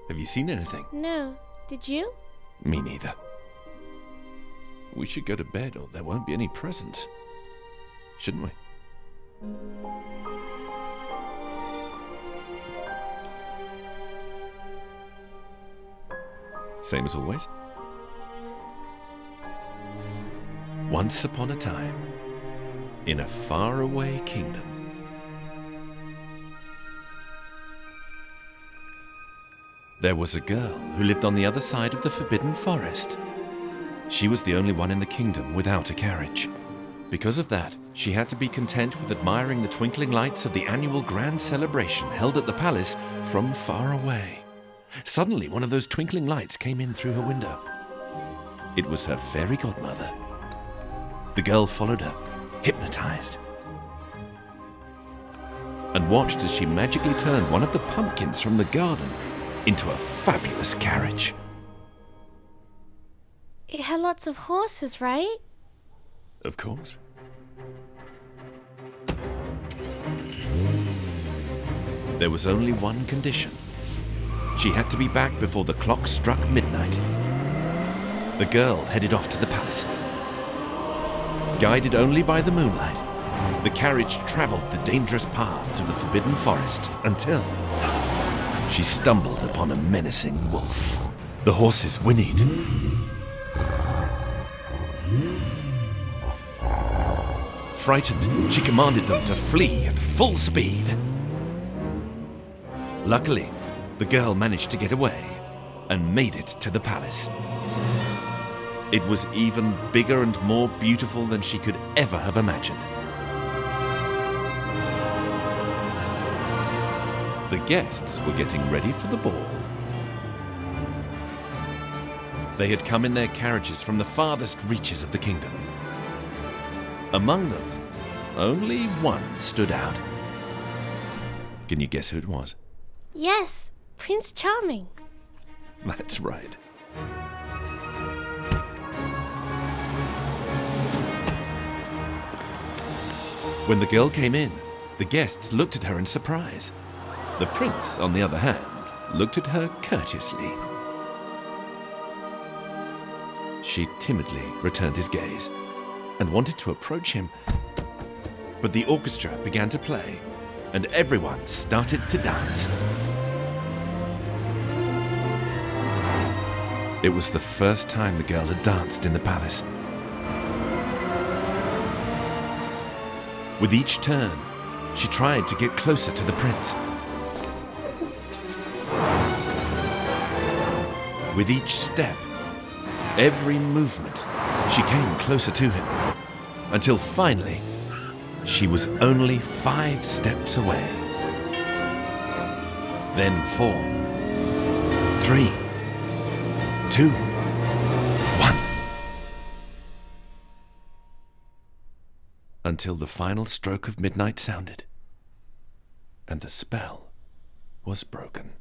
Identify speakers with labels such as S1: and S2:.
S1: Have you seen anything?
S2: No. Did you?
S1: Me neither. We should go to bed or there won't be any presents. Shouldn't we? Same as always. Once upon a time, in a faraway kingdom, there was a girl who lived on the other side of the forbidden forest. She was the only one in the kingdom without a carriage. Because of that, she had to be content with admiring the twinkling lights of the annual grand celebration held at the palace from far away. Suddenly, one of those twinkling lights came in through her window. It was her fairy godmother. The girl followed her, hypnotized, and watched as she magically turned one of the pumpkins from the garden into a fabulous carriage.
S2: It had lots of horses, right?
S1: Of course. There was only one condition. She had to be back before the clock struck midnight. The girl headed off to the palace. Guided only by the moonlight, the carriage traveled the dangerous paths of the forbidden forest until she stumbled upon a menacing wolf. The horses whinnied. Frightened, she commanded them to flee at full speed. Luckily, the girl managed to get away and made it to the palace. It was even bigger and more beautiful than she could ever have imagined. The guests were getting ready for the ball. They had come in their carriages from the farthest reaches of the kingdom. Among them, only one stood out. Can you guess who it was?
S2: Yes, Prince Charming.
S1: That's right. When the girl came in, the guests looked at her in surprise. The prince, on the other hand, looked at her courteously. She timidly returned his gaze and wanted to approach him. But the orchestra began to play, and everyone started to dance. It was the first time the girl had danced in the palace. With each turn, she tried to get closer to the prince. With each step, every movement, she came closer to him, until finally, she was only 5 steps away. Then 4, 3, 2, 1. Until the final stroke of midnight sounded, and the spell was broken.